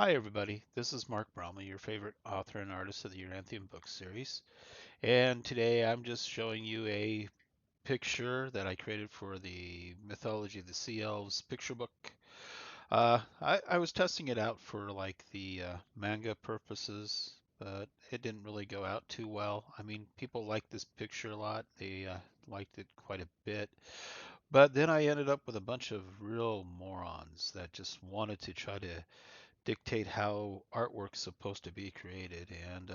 Hi, everybody. This is Mark Bromley, your favorite author and artist of the Yoranthium book series. And today I'm just showing you a picture that I created for the Mythology of the Sea Elves picture book. I was testing it out for like the manga purposes, but it didn't really go out too well. I mean, people liked this picture a lot. They liked it quite a bit. But then I ended up with a bunch of real morons that just wanted to try to dictate how artwork's supposed to be created. And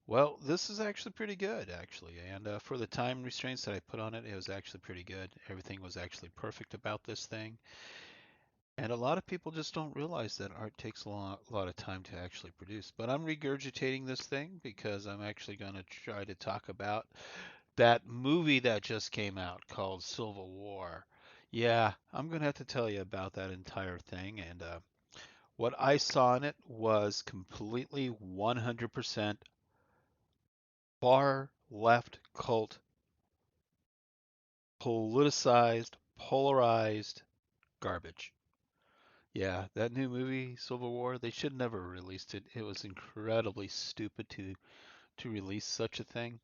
well, this is actually pretty good, actually. And for the time restraints that I put on it, it was actually pretty good. Everything was actually perfect about this thing. And a lot of people just don't realize that art takes a lot of time to actually produce. But I'm regurgitating this thing because I'm actually going to try to talk about that movie that just came out called Civil War. Yeah, I'm going to have to tell you about that entire thing. And what I saw in it was completely 100% far left cult, politicized, polarized garbage. Yeah, that new movie, Civil War, they should never have released it. It was incredibly stupid to release such a thing.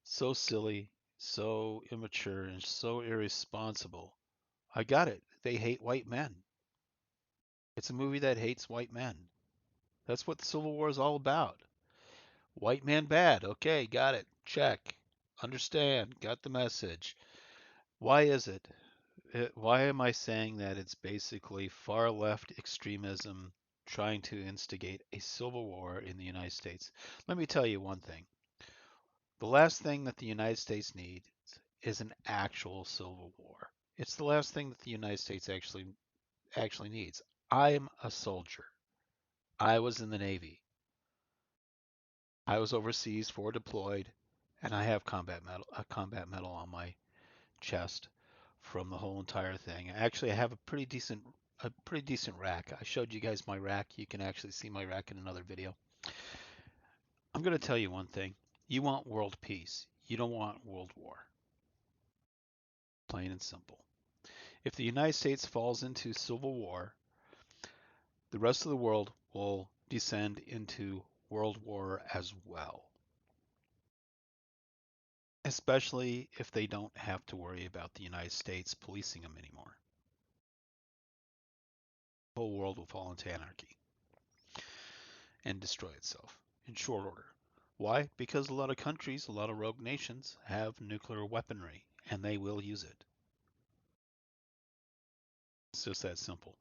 So silly, so immature, and so irresponsible. I got it. They hate white men. It's a movie that hates white men. That's what Civil War is all about. White man bad. Okay, got it. Check. Understand. Got the message. Why is it? Why am I saying that it's basically far left extremism trying to instigate a civil war in the United States? Let me tell you one thing. The last thing that the United States needs is an actual civil war. It's the last thing that the United States actually needs. I'm a soldier. I was in the Navy. I was overseas for deployed, and I have combat medal on my chest from the whole entire thing. Actually, I have a pretty decent rack. I showed you guys my rack. You can actually see my rack in another video. I'm going to tell you one thing. You want world peace. You don't want world war. Plain and simple. If the United States falls into civil war, the rest of the world will descend into world war as well. Especially if they don't have to worry about the United States policing them anymore. The whole world will fall into anarchy and destroy itself in short order. Why? Because a lot of countries, a lot of rogue nations have nuclear weaponry and they will use it. It's just that simple.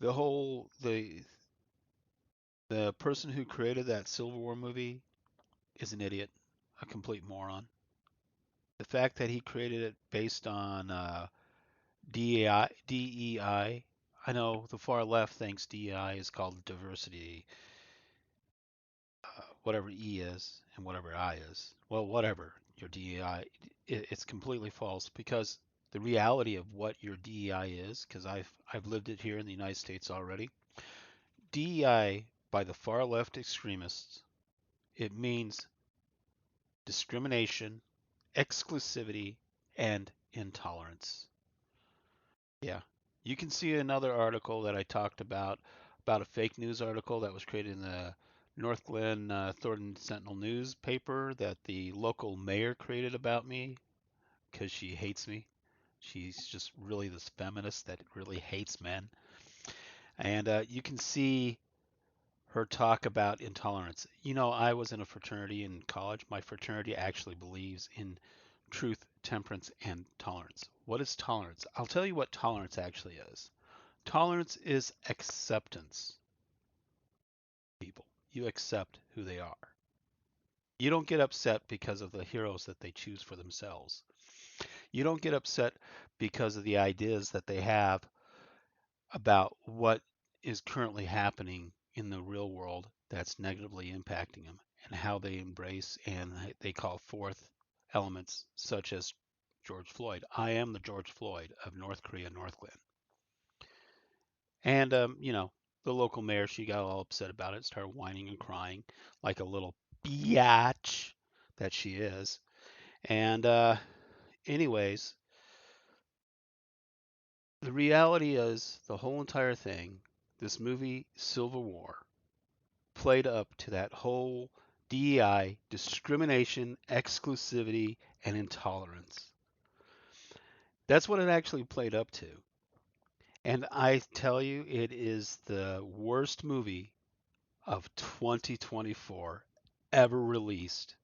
The whole the person who created that Civil War movie is an idiot, a complete moron. The fact that he created it based on DEI, I know the far left thinks DEI is called diversity, whatever E is and whatever I is. Well, whatever your DEI, it's completely false because the reality of what your DEI is, because I've lived it here in the United States already. DEI by the far left extremists, it means discrimination, exclusivity, and intolerance. Yeah. You can see another article that I talked about a fake news article that was created in the North Glen Thornton Sentinel newspaper that the local mayor created about me because she hates me. She's just really this feminist that really hates men. And you can see her talk about intolerance. You know, I was in a fraternity in college. My fraternity actually believes in truth, temperance, and tolerance. What is tolerance? I'll tell you what tolerance actually is. Tolerance is acceptance, people. You accept who they are. You don't get upset because of the heroes that they choose for themselves. You don't get upset because of the ideas that they have about what is currently happening in the real world that's negatively impacting them and how they embrace and they call forth elements such as George Floyd. I am the George Floyd of North Korea, North Glen. And, the local mayor, she got all upset about it, started whining and crying like a little biatch that she is. And, anyways, the reality is the whole entire thing. This movie, Civil War, played up to that whole DEI, discrimination, exclusivity, and intolerance. That's what it actually played up to. And I tell you, it is the worst movie of 2024 ever released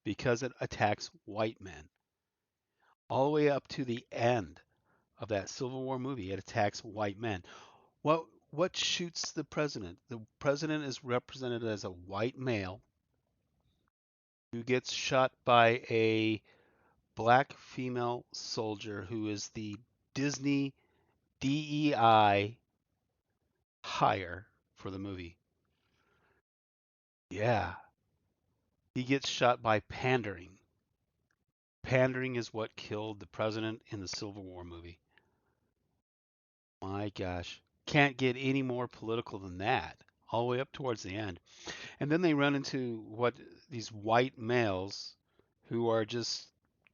because it attacks white men. All the way up to the end of that Civil War movie, it attacks white men. What shoots the president? The president is represented as a white male who gets shot by a black female soldier who is the Disney DEI hire for the movie. Yeah, he gets shot by pandering. Pandering is what killed the president in the Civil War movie. My gosh. Can't get any more political than that, all the way up towards the end. And then they run into what these white males who are just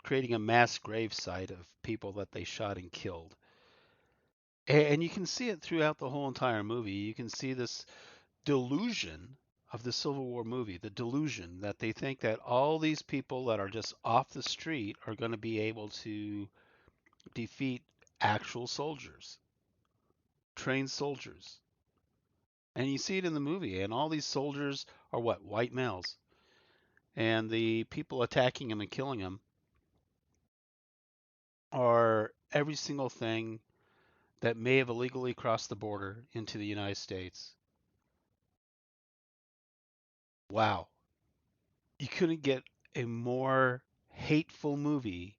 creating a mass grave site of people that they shot and killed. And you can see it throughout the whole entire movie. You can see this delusion of the Civil War movie, the delusion that they think that all these people that are just off the street are going to be able to defeat actual soldiers, trained soldiers. And you see it in the movie, and all these soldiers are what? White males. And the people attacking them and killing them are every single thing that may have illegally crossed the border into the United States. Wow. You couldn't get a more hateful movie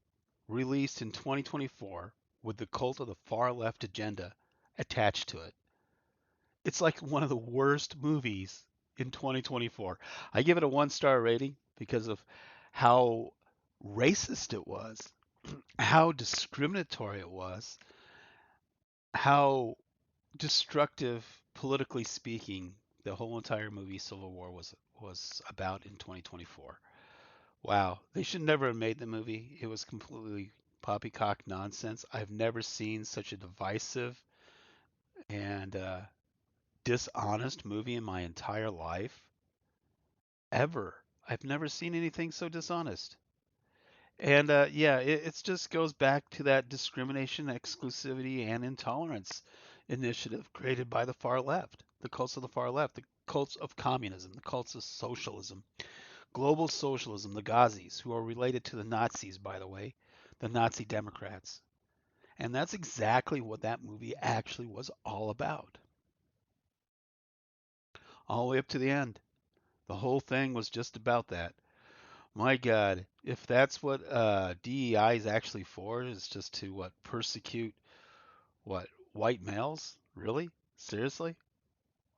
released in 2024 with the cult of the far left agenda attached to it. It's like one of the worst movies in 2024. I give it a 1 star rating because of how racist it was, how discriminatory it was, how destructive, politically speaking, the whole entire movie Civil War was about in 2024. Wow, they should never have made the movie. It was completely poppycock nonsense. I've never seen such a divisive and dishonest movie in my entire life. Ever. I've never seen anything so dishonest. And yeah, it just goes back to that discrimination, exclusivity, and intolerance initiative created by the far left, the cults of the far left, the cults of communism, the cults of socialism, global socialism, the Gazis, who are related to the Nazis, by the way, the Nazi Democrats. And that's exactly what that movie actually was all about, all the way up to the end. The whole thing was just about that. My God, if that's what DEI is actually for, is just to what persecute what white males? Really? Seriously?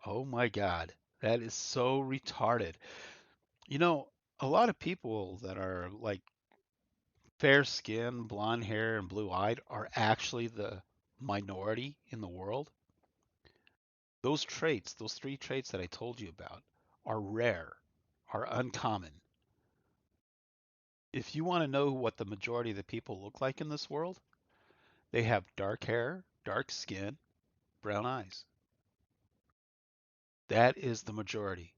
Oh my God, that is so retarded. You know, a lot of people that are like fair skin, blonde hair, and blue eyed are actually the minority in the world. Those traits, those 3 traits that I told you about, are rare, are uncommon. If you want to know what the majority of the people look like in this world, they have dark hair, dark skin, brown eyes. That is the majority.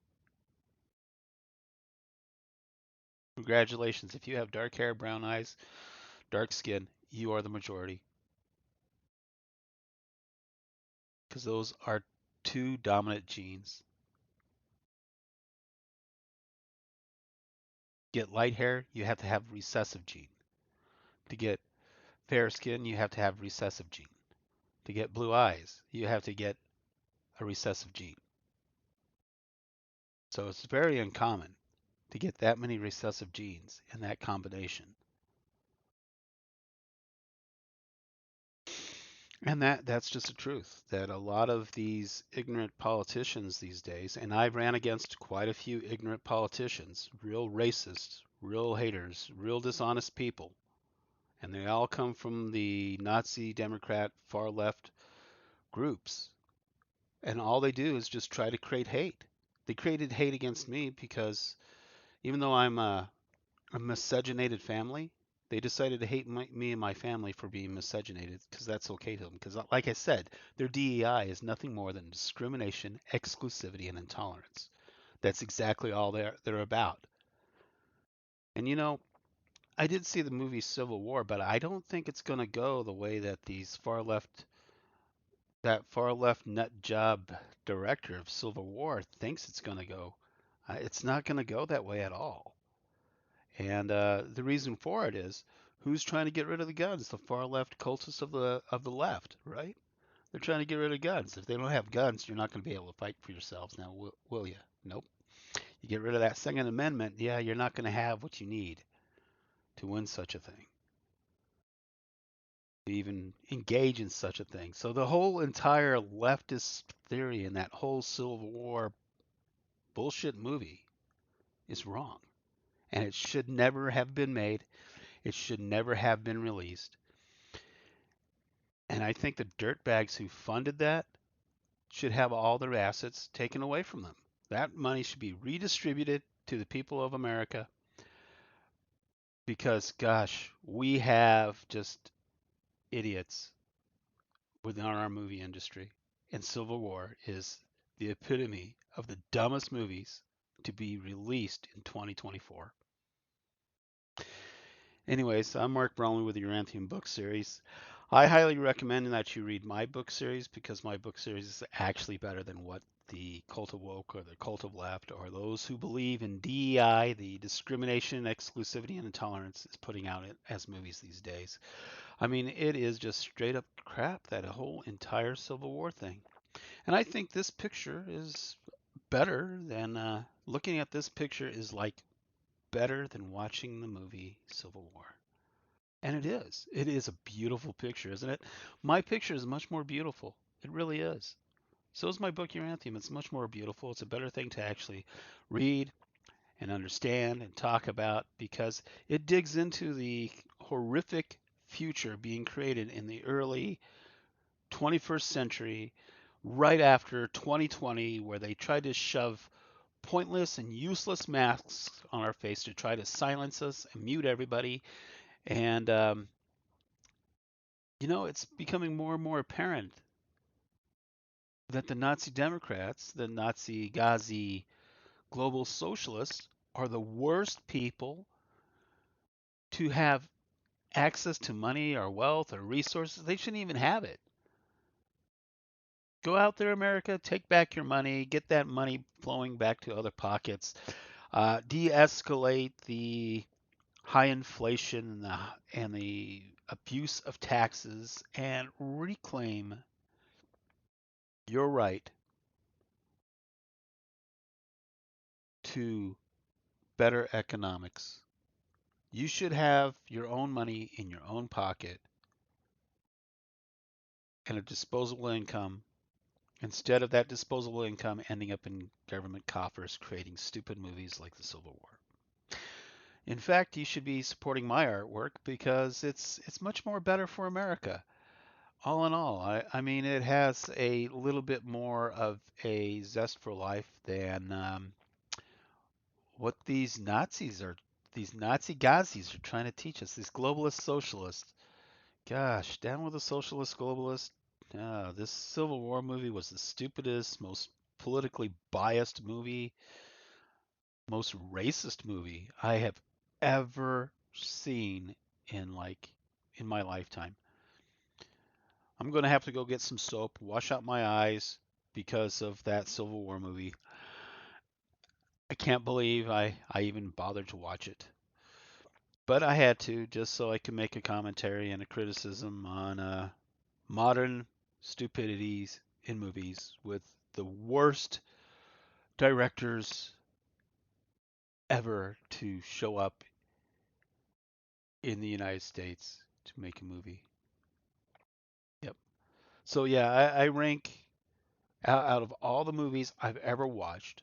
Congratulations. If you have dark hair, brown eyes, dark skin, you are the majority. Because those are 2 dominant genes. Get light hair, you have to have recessive gene. To get fair skin, you have to have recessive gene. To get blue eyes, you have to get a recessive gene. So it's very uncommon to get that many recessive genes in that combination. And that's just the truth that a lot of these ignorant politicians these days, and I ran against quite a few ignorant politicians, real racists, real haters, real dishonest people, and they all come from the Nazi, Democrat, far left groups. And all they do is just try to create hate. They created hate against me because even though I'm a miscegenated family, They decided to hate me and my family for being miscegenated because that's okay to them. Because, like I said, their DEI is nothing more than discrimination, exclusivity, and intolerance. That's exactly all they're about. And I did see the movie Civil War, but I don't think it's going to go the way that that far left nut job director of Civil War thinks it's going to go. It's not going to go that way at all. And the reason for it is who's trying to get rid of the guns? The far left cultists of the left, right? They're trying to get rid of guns. If they don't have guns, you're not going to be able to fight for yourselves now, will you? Nope. You get rid of that Second Amendment, yeah, you're not going to have what you need to win such a thing, to even engage in such a thing. So the whole entire leftist theory in that whole Civil War bullshit movie is wrong. And it should never have been made. It should never have been released. And I think the dirtbags who funded that should have all their assets taken away from them. That money should be redistributed to the people of America because, gosh, we have just idiots within our movie industry. And Civil War is the epitome of the dumbest movies to be released in 2024. Anyways, I'm Mark Bromley with the Yoranthium book series. I highly recommend that you read my book series because my book series is actually better than what the cult of woke or the cult of left or those who believe in DEI, the discrimination, exclusivity, and intolerance, is putting out as movies these days. I mean, it is just straight up crap, that whole entire Civil War thing. And I think this picture is better than looking at this picture is like better than watching the movie Civil War. And it is. It is a beautiful picture, isn't it? My picture is much more beautiful. It really is. So is my book, Yoranthium. It's much more beautiful. It's a better thing to actually read and understand and talk about because it digs into the horrific future being created in the early 21st century, right after 2020, where they tried to shove pointless and useless masks on our face to try to silence us and mute everybody. And it's becoming more and more apparent that the Nazi Democrats, the Nazi Gazi global socialists, are the worst people to have access to money or wealth or resources. They shouldn't even have it. Go out there, America, take back your money, get that money flowing back to other pockets, de escalate the high inflation and the abuse of taxes, and reclaim your right to better economics. You should have your own money in your own pocket and a disposable income instead of that disposable income ending up in government coffers creating stupid movies like the Civil War. In fact, you should be supporting my artwork because it's much more better for America. All in all, I mean, it has a little bit more of a zest for life than what these Nazi Gazis are trying to teach us, these globalist socialists. Gosh, down with the socialist globalist. This Civil War movie was the stupidest, most politically biased movie, most racist movie I have ever seen in my lifetime. I'm going to have to go get some soap, wash out my eyes because of that Civil War movie. I can't believe I even bothered to watch it. But I had to just so I could make a commentary and a criticism on modern stupidities in movies with the worst directors ever to show up in the United States to make a movie. Yep. So yeah, I rank out of all the movies I've ever watched,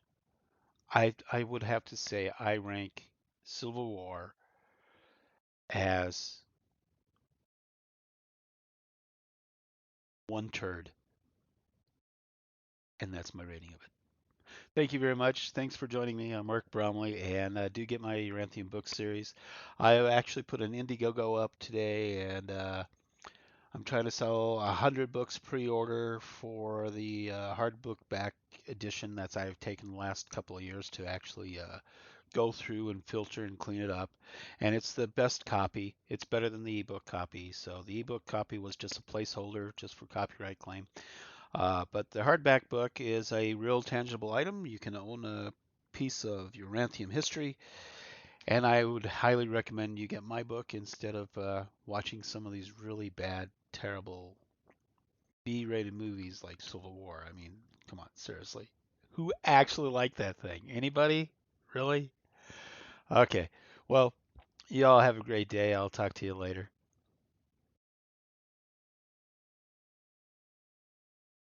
I would have to say I rank Civil War as one turd, and that's my rating of it. Thank you very much. Thanks for joining me. I'm Mark Bromley, and do get my Yoranthium book series. I actually put an Indiegogo up today, and I'm trying to sell 100 books pre-order for the hardbook back edition that's I've taken the last couple of years to actually go through and filter and clean it up. And it's the best copy. It's better than the ebook copy. So the ebook copy was just a placeholder just for copyright claim. But the hardback book is a real tangible item. You can own a piece of Uranthium history, and I would highly recommend you get my book instead of watching some of these really bad, terrible B-rated movies like Civil War. I mean, come on, seriously. Who actually liked that thing? Anybody? Really? Okay. Well, y'all have a great day. I'll talk to you later.